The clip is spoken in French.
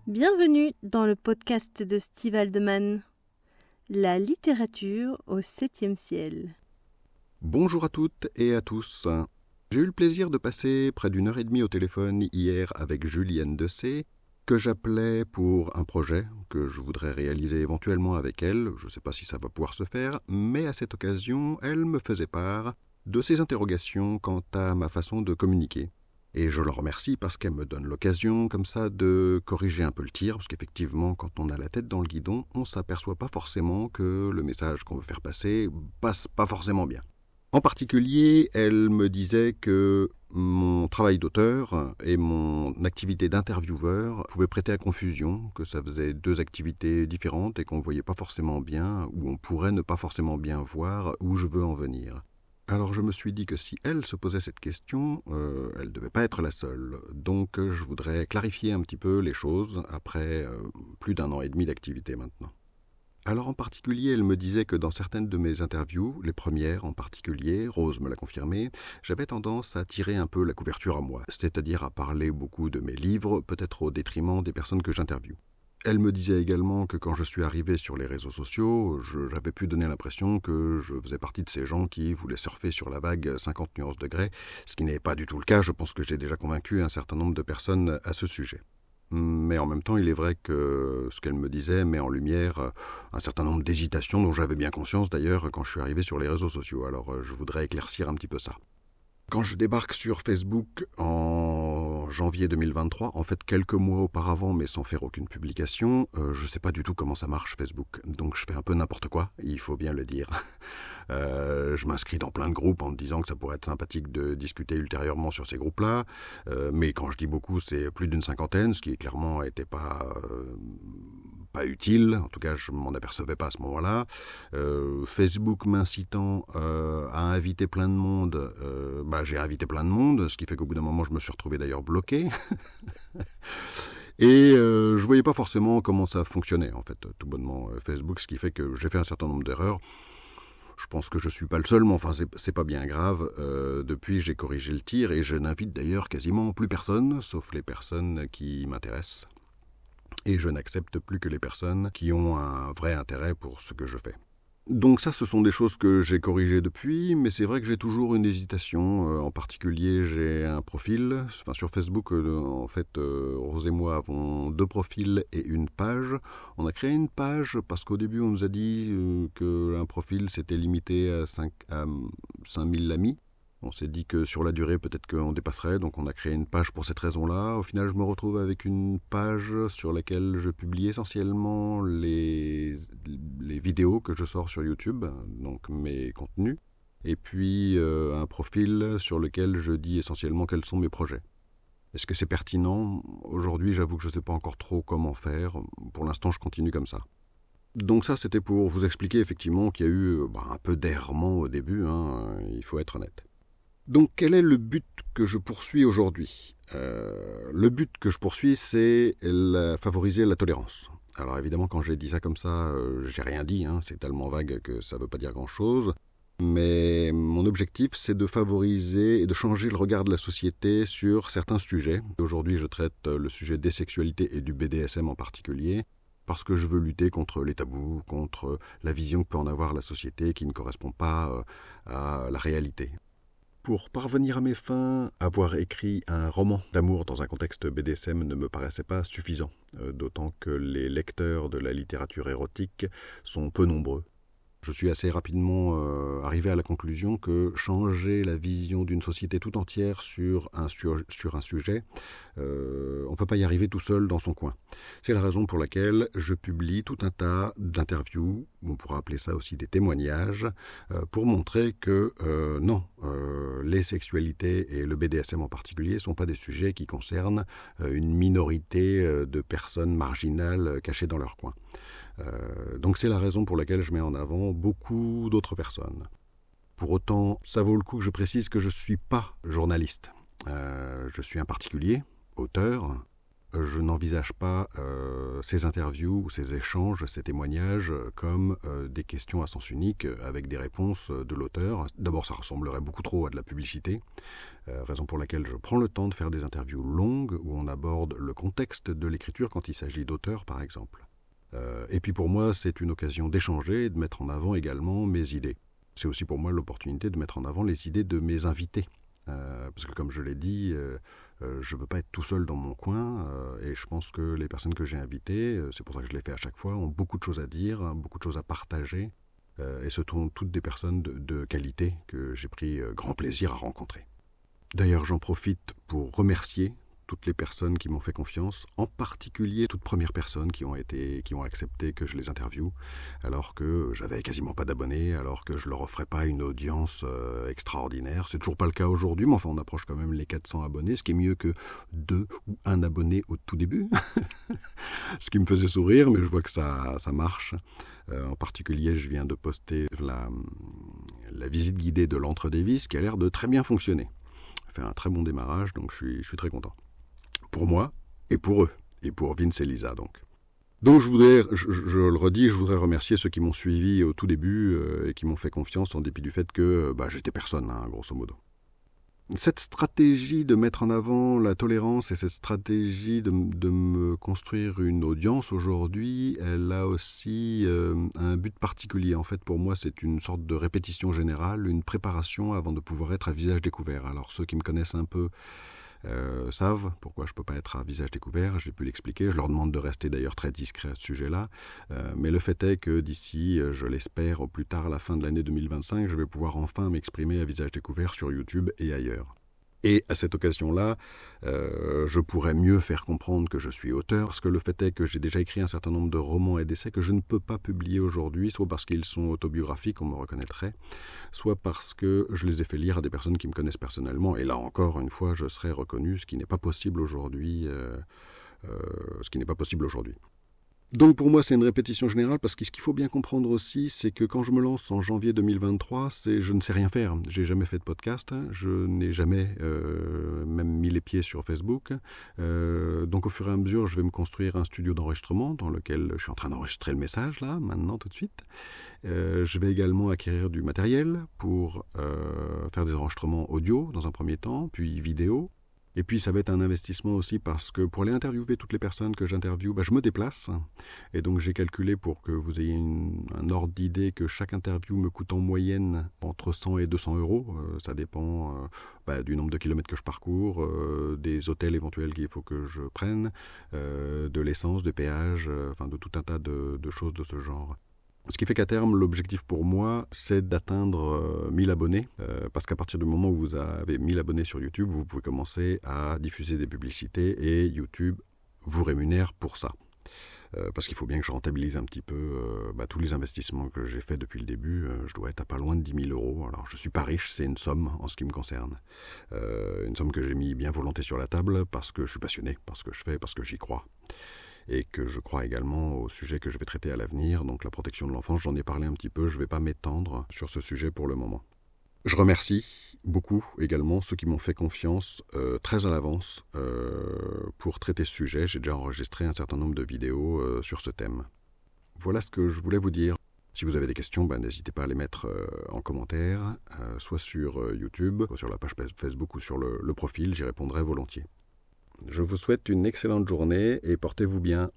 Bienvenue dans le podcast de Steve Haldeman, la littérature au 7e ciel. Bonjour à toutes et à tous. J'ai eu le plaisir de passer près d'une heure et demie au téléphone hier avec Julienne Dessay, que j'appelais pour un projet que je voudrais réaliser éventuellement avec elle. Je ne sais pas si ça va pouvoir se faire, mais à cette occasion, elle me faisait part de ses interrogations quant à ma façon de communiquer. Et je le remercie parce qu'elle me donne l'occasion comme ça de corriger un peu le tir, parce qu'effectivement, quand on a la tête dans le guidon, on ne s'aperçoit pas forcément que le message qu'on veut faire passer passe pas forcément bien. En particulier, elle me disait que mon travail d'auteur et mon activité d'intervieweur pouvaient prêter à confusion, que ça faisait deux activités différentes et qu'on ne voyait pas forcément bien, ou on pourrait ne pas forcément bien voir où je veux en venir. Alors je me suis dit que si elle se posait cette question, elle ne devait pas être la seule. Donc je voudrais clarifier un petit peu les choses après plus d'un an et demi d'activité maintenant. Alors en particulier, elle me disait que dans certaines de mes interviews, les premières en particulier, Rose me l'a confirmé, j'avais tendance à tirer un peu la couverture à moi, c'est-à-dire à parler beaucoup de mes livres, peut-être au détriment des personnes que j'interviewe. Elle me disait également que quand je suis arrivé sur les réseaux sociaux, j'avais pu donner l'impression que je faisais partie de ces gens qui voulaient surfer sur la vague 50 nuances degrés, ce qui n'est pas du tout le cas. Je pense que j'ai déjà convaincu un certain nombre de personnes à ce sujet. Mais en même temps, il est vrai que ce qu'elle me disait met en lumière un certain nombre d'hésitations dont j'avais bien conscience d'ailleurs quand je suis arrivé sur les réseaux sociaux. Alors je voudrais éclaircir un petit peu ça. Quand je débarque sur Facebook en janvier 2023, en fait quelques mois auparavant mais sans faire aucune publication, je ne sais pas du tout comment ça marche Facebook. Donc je fais un peu n'importe quoi, il faut bien le dire. Je m'inscris dans plein de groupes en me disant que ça pourrait être sympathique de discuter ultérieurement sur ces groupes-là. Mais quand je dis beaucoup, c'est plus d'une cinquantaine, ce qui clairement n'était pas utile. En tout cas, je m'en apercevais pas à ce moment-là. Facebook m'incitant à inviter plein de monde, j'ai invité plein de monde, ce qui fait qu'au bout d'un moment, je me suis retrouvé d'ailleurs bloqué. Et je voyais pas forcément comment ça fonctionnait, en fait, tout bonnement, Facebook, ce qui fait que j'ai fait un certain nombre d'erreurs. Je pense que je suis pas le seul, mais enfin, c'est pas bien grave. Depuis, j'ai corrigé le tir et je n'invite d'ailleurs quasiment plus personne, sauf les personnes qui m'intéressent. Et je n'accepte plus que les personnes qui ont un vrai intérêt pour ce que je fais. Donc ça, ce sont des choses que j'ai corrigées depuis, mais c'est vrai que j'ai toujours une hésitation. En particulier, j'ai un profil. Enfin, sur Facebook, Rose et moi avons 2 profils et une page. On a créé une page parce qu'au début, on nous a dit qu'un profil, c'était limité à 5000 amis. On s'est dit que sur la durée, peut-être qu'on dépasserait, donc on a créé une page pour cette raison-là. Au final, je me retrouve avec une page sur laquelle je publie essentiellement les vidéos que je sors sur YouTube, donc mes contenus, et puis un profil sur lequel je dis essentiellement quels sont mes projets. Est-ce que c'est pertinent ? Aujourd'hui, j'avoue que je ne sais pas encore trop comment faire. Pour l'instant, je continue comme ça. Donc ça, c'était pour vous expliquer effectivement qu'il y a eu un peu d'errement au début, il faut être honnête. Donc quel est le but que je poursuis aujourd'hui ? Le but que je poursuis, c'est favoriser la tolérance. Alors évidemment, quand j'ai dit ça comme ça, j'ai rien dit, c'est tellement vague que ça ne veut pas dire grand-chose. Mais mon objectif, c'est de favoriser et de changer le regard de la société sur certains sujets. Aujourd'hui, je traite le sujet des sexualités et du BDSM en particulier, parce que je veux lutter contre les tabous, contre la vision que peut en avoir la société qui ne correspond pas à la réalité. Pour parvenir à mes fins, avoir écrit un roman d'amour dans un contexte BDSM ne me paraissait pas suffisant, d'autant que les lecteurs de la littérature érotique sont peu nombreux. Je suis assez rapidement arrivé à la conclusion que changer la vision d'une société tout entière sur un sujet, on ne peut pas y arriver tout seul dans son coin. C'est la raison pour laquelle je publie tout un tas d'interviews, on pourra appeler ça aussi des témoignages, pour montrer que les sexualités et le BDSM en particulier ne sont pas des sujets qui concernent une minorité de personnes marginales cachées dans leur coin. Donc c'est la raison pour laquelle je mets en avant beaucoup d'autres personnes. Pour autant, ça vaut le coup que je précise que je ne suis pas journaliste. Je suis un particulier, auteur, je n'envisage pas ces interviews, ces échanges, ces témoignages comme des questions à sens unique avec des réponses de l'auteur. D'abord, ça ressemblerait beaucoup trop à de la publicité, raison pour laquelle je prends le temps de faire des interviews longues où on aborde le contexte de l'écriture quand il s'agit d'auteurs, par exemple. Et puis pour moi, c'est une occasion d'échanger et de mettre en avant également mes idées. C'est aussi pour moi l'opportunité de mettre en avant les idées de mes invités. Parce que comme je l'ai dit, je ne veux pas être tout seul dans mon coin, et je pense que les personnes que j'ai invitées, c'est pour ça que je les fais à chaque fois, ont beaucoup de choses à dire, beaucoup de choses à partager, et ce sont toutes des personnes de qualité que j'ai pris grand plaisir à rencontrer. D'ailleurs, j'en profite pour remercier toutes les personnes qui m'ont fait confiance, en particulier toutes premières personnes qui ont accepté que je les interviewe, alors que j'avais quasiment pas d'abonnés, alors que je leur offrais pas une audience extraordinaire. C'est toujours pas le cas aujourd'hui, mais enfin on approche quand même les 400 abonnés, ce qui est mieux que 2 ou 1 abonné au tout début. Ce qui me faisait sourire, mais je vois que ça marche. En particulier, je viens de poster la visite guidée de l'Entre Davis, qui a l'air de très bien fonctionner. Ça fait un très bon démarrage, donc je suis très content. Pour moi et pour eux, et pour Vince et Lisa donc. Donc je le redis, je voudrais remercier ceux qui m'ont suivi au tout début et qui m'ont fait confiance en dépit du fait que j'étais personne, grosso modo. Cette stratégie de mettre en avant la tolérance et cette stratégie de me construire une audience aujourd'hui, elle a aussi un but particulier. En fait, pour moi, c'est une sorte de répétition générale, une préparation avant de pouvoir être à visage découvert. Alors ceux qui me connaissent un peu savent pourquoi je ne peux pas être à visage découvert, j'ai pu l'expliquer, je leur demande de rester d'ailleurs très discret à ce sujet-là, mais le fait est que d'ici, je l'espère, au plus tard à la fin de l'année 2025, je vais pouvoir enfin m'exprimer à visage découvert sur YouTube et ailleurs. Et à cette occasion-là, je pourrais mieux faire comprendre que je suis auteur, parce que le fait est que j'ai déjà écrit un certain nombre de romans et d'essais que je ne peux pas publier aujourd'hui, soit parce qu'ils sont autobiographiques, on me reconnaîtrait, soit parce que je les ai fait lire à des personnes qui me connaissent personnellement, et là encore une fois, je serai reconnu, ce qui n'est pas possible aujourd'hui. Donc pour moi, c'est une répétition générale, parce que ce qu'il faut bien comprendre aussi, c'est que quand je me lance en janvier 2023, je ne sais rien faire. J'ai jamais fait de podcast, je n'ai jamais même mis les pieds sur Facebook. Donc au fur et à mesure, je vais me construire un studio d'enregistrement dans lequel je suis en train d'enregistrer le message, là, maintenant, tout de suite. Je vais également acquérir du matériel pour faire des enregistrements audio dans un premier temps, puis vidéo. Et puis ça va être un investissement aussi parce que pour aller interviewer toutes les personnes que j'interviewe, je me déplace. Et donc j'ai calculé pour que vous ayez un ordre d'idée que chaque interview me coûte en moyenne entre 100 et 200 euros. Ça dépend du nombre de kilomètres que je parcours, des hôtels éventuels qu'il faut que je prenne, de l'essence, de péage, de tout un tas de choses de ce genre. Ce qui fait qu'à terme, l'objectif pour moi, c'est d'atteindre 1000 abonnés, parce qu'à partir du moment où vous avez 1000 abonnés sur YouTube, vous pouvez commencer à diffuser des publicités et YouTube vous rémunère pour ça. Parce qu'il faut bien que je rentabilise un petit peu tous les investissements que j'ai faits depuis le début. Je dois être à pas loin de 10 000 euros. Alors je ne suis pas riche, c'est une somme en ce qui me concerne. Une somme que j'ai mis bien volonté sur la table parce que je suis passionné, parce que je fais, parce que j'y crois. Et que je crois également au sujet que je vais traiter à l'avenir, donc la protection de l'enfance. J'en ai parlé un petit peu, je ne vais pas m'étendre sur ce sujet pour le moment. Je remercie beaucoup également ceux qui m'ont fait confiance très à l'avance pour traiter ce sujet. J'ai déjà enregistré un certain nombre de vidéos sur ce thème. Voilà ce que je voulais vous dire. Si vous avez des questions, n'hésitez pas à les mettre en commentaire, soit sur YouTube, soit sur la page Facebook ou sur le profil, j'y répondrai volontiers. Je vous souhaite une excellente journée et portez-vous bien.